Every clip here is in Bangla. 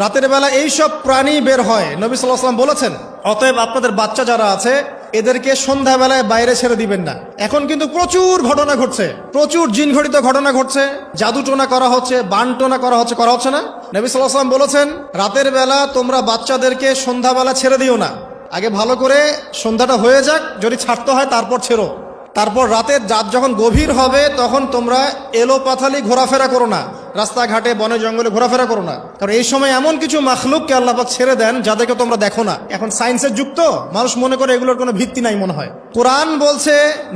রাতের বেলা এইসব প্রাণী বের হয়, নবী সাল্লাল্লাহু আলাইহি ওয়াসাল্লাম বলেছেন, অতএব আপনাদের বাচ্চা যারা আছে এদেরকে সন্ধ্যাবেলায় বাইরে ছেড়ে দিবেন না। এখন কিন্তু প্রচুর ঘটনা ঘটছে, প্রচুর জিনঘটিত ঘটনা ঘটছে, জাদুটোনা করা হচ্ছে, বানটোনা করা হচ্ছে না? নবী সাল্লাল্লাহু আলাইহি ওয়াসাল্লাম বলেছেন, রাতের বেলা তোমরা বাচ্চাদেরকে সন্ধ্যাবেলা ছেড়ে দিও না, আগে ভালো করে সন্ধ্যাটা হয়ে যাক, যদি ছাড়তে হয় তারপর ছেড়ো। তারপর রাতের রাত যখন গভীর হবে তখন তোমরা এলোপাথালি ঘোরাফেরা করো না, রাস্তাঘাটে বনে জঙ্গলে ঘোরাফেরা করো না, কারণ এই সময় এমন কিছু মাখলুককে আল্লাহ পাক ছেড়ে দেন যাদেরকে তোমরা দেখো না। এখন সায়েন্সের যুগ তো, মানুষ মনে করে এগুলোর কোনো ভিত্তি নাই মনে হয়। কোরআন বলছে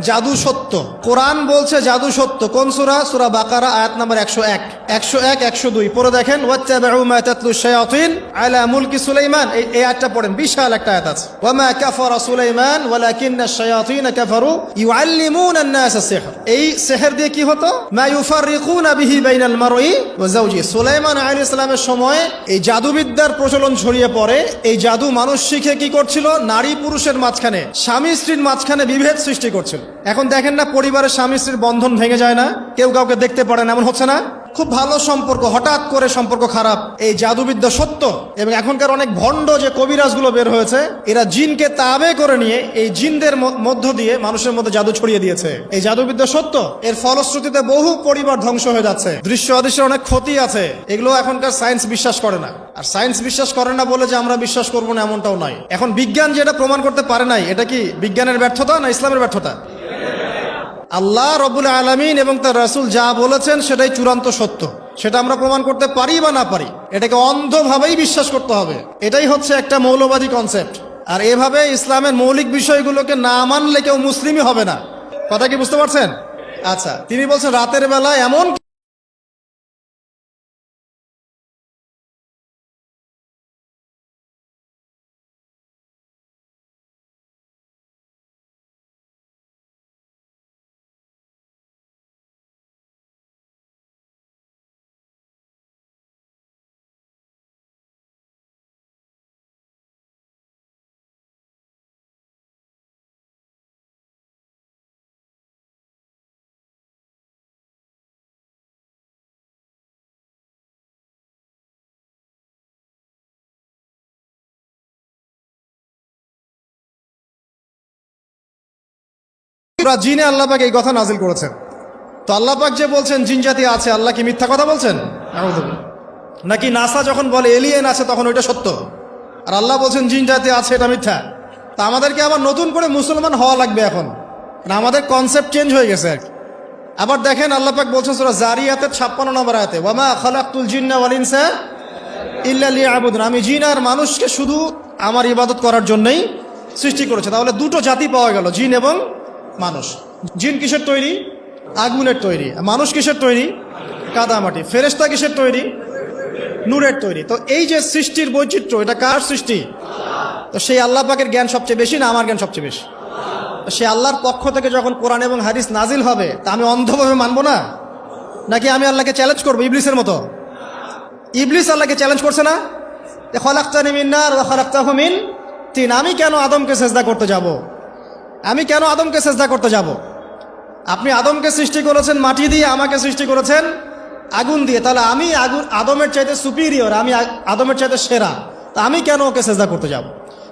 জাদু সত্য, কোরআন বলছে জাদু সত্য। কোন সূরা? সূরা বাকারা আয়াত নাম্বার 101, 102 পড়ে দেখেন। ওয়াত্তাবিউ মা তাতলু শায়াতিন আলা মুলকি সুলাইমান, এই আয়াতটা পড়েন, বিশাল একটা আয়াত আছে। ওয়া মা কাফারা সুলাইমান ওয়ালাকিন্না শায়াতিন কাফারু ইউআল্লিমুনা আন-নাস সিহর। এই সিহর দিয়ে কি হতো? মা ইউফাররিকুনা বিহি বাইনাল মারই ওয়া যাওজি। সুলাইমান আলাইহিস সালামের সময় এই জাদুবিদ্যার প্রচলন ছড়িয়ে পড়ে। এই জাদু মানুষ শিখে কি করছিল? নারী পুরুষের মাঝখানে, স্বামী স্ত্রীর মাঝখানে বিভেদ সৃষ্টি করছিল। এখন দেখেন না, পরিবারের স্বামী স্ত্রীর বন্ধন ভেঙে যায় না, কেউ কাউকে দেখতে পারে না, এমন হচ্ছে না? খুব ভালো সম্পর্ক হঠাৎ করে সম্পর্ক খারাপ। এই জাদুবিদ্যা সত্য। এবং এখনকার অনেক ভণ্ড যে কবিরাজগুলো বের হয়েছে, এরা জিনকে তাবে করে নিয়ে এই জিনদের মধ্য দিয়ে মানুষের মধ্যে জাদু ছড়িয়ে দিয়েছে। এই জাদুবিদ্যা সত্য। এর ফলশ্রুতিতে বহু পরিবার ধ্বংস হয়ে যাচ্ছে, দৃশ্য অদৃশ্যের অনেক ক্ষতি আছে। এগুলো এখনকার সায়েন্স বিশ্বাস করে না। আর সায়েন্স বিশ্বাস করে না বলে যে আমরা বিশ্বাস করবো না এমনটাও নয়। এখন বিজ্ঞান যেটা প্রমাণ করতে পারে নাই, এটা কি বিজ্ঞানের ব্যর্থতা না ইসলামের ব্যর্থতা? আল্লাহ রব্বুল আলামিন এবং তার রাসূল যা বলেছেন সেটাই চূড়ান্ত সত্য। সেটা আমরা প্রমাণ করতে পারি বা না পারি, এটাকে অন্ধভাবেই বিশ্বাস করতে হবে। এটাই হচ্ছে একটা মৌলবাদী কনসেপ্ট। আর এভাবে ইসলামের মৌলিক বিষয়গুলোকে না মানলে কেউ মুসলিমই হবে না। কথা কি বুঝতে পারছেন? আচ্ছা, তিনি বলছেন রাতের বেলা এমন জিনে আল্লাহ পাক এই কথা নাজিল করেছেন। তো আল্লাহ পাক যে বলছেন জিন জাতি আছে, আল্লাহ কি মিথ্যা কথা বলছেন? নাকি নাসা যখন বলে এলিয়েন আছে তখন ওইটা সত্য, আর আল্লাহ বলছেন জিন জাতি আছে এটা মিথ্যা? তা আমাদেরকে আবার নতুন করে মুসলমান হওয়া লাগবে এখন, না আমাদের কনসেপ্ট চেঞ্জ হয়ে গেছে আর কি। আবার দেখেন আল্লাহ পাক বলছেন সূরা জারিয়াতের 56 নম্বর আয়াতে, ওয়া মা খালাকতুল জিন্না ওয়াল ইনসা ইল্লা লিয়াবুদুন। আমি জিন আর মানুষকে শুধু আমার ইবাদত করার জন্যই সৃষ্টি করেছে। তাহলে দুটো জাতি পাওয়া গেল, জিন এবং মানুষ। জিন কিসের তৈরি? আগুনের তৈরি। মানুষ কিসের তৈরি? কাদামাটি। ফেরেশতা কিসের তৈরি? নূরের তৈরি। তো এই যে সৃষ্টির বৈচিত্র্য, এটা কার সৃষ্টি? তো সেই আল্লাহ পাকের জ্ঞান সবচেয়ে বেশি না আমার জ্ঞান সবচেয়ে বেশি? সে আল্লাহর পক্ষ থেকে যখন কোরআন এবং হাদিস নাজিল হবে, তা আমি অন্ধভাবে মানবো না, নাকি আমি আল্লাহকে চ্যালেঞ্জ করবো ইবলিসের মতো? ইবলিস আল্লাহকে চ্যালেঞ্জ করছে না, খলাকতানি মিন নার ওয়া খলাকতাহু মিন তিন। আমি কেন আদমকে সেজদা করতে যাব? আমি কেন আদমকে সেজদা করতে যাব? আপনি আদমকে সৃষ্টি করেছেন মাটি দিয়ে, আমাকে সৃষ্টি করেছেন আগুন দিয়ে, তাহলে আমি আদমের চাইতে সুপিরিয়র, আমি আদমের চাইতে সেরা, তা আমি কেন ওকে সেজদা করতে যাব?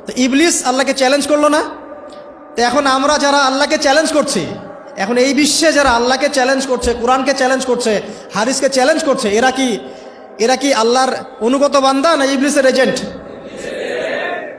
তো ইবলিস আল্লাহকে চ্যালেঞ্জ করলো না? তো এখন আমরা যারা আল্লাহকে চ্যালেঞ্জ করছি, এখন এই বিশ্বে যারা আল্লাহকে চ্যালেঞ্জ করছে, কোরআনকে চ্যালেঞ্জ করছে, হাদিসকে চ্যালেঞ্জ করছে, এরা কি আল্লাহর অনুগত বান্দা না ইবলিসের এজেন্ট?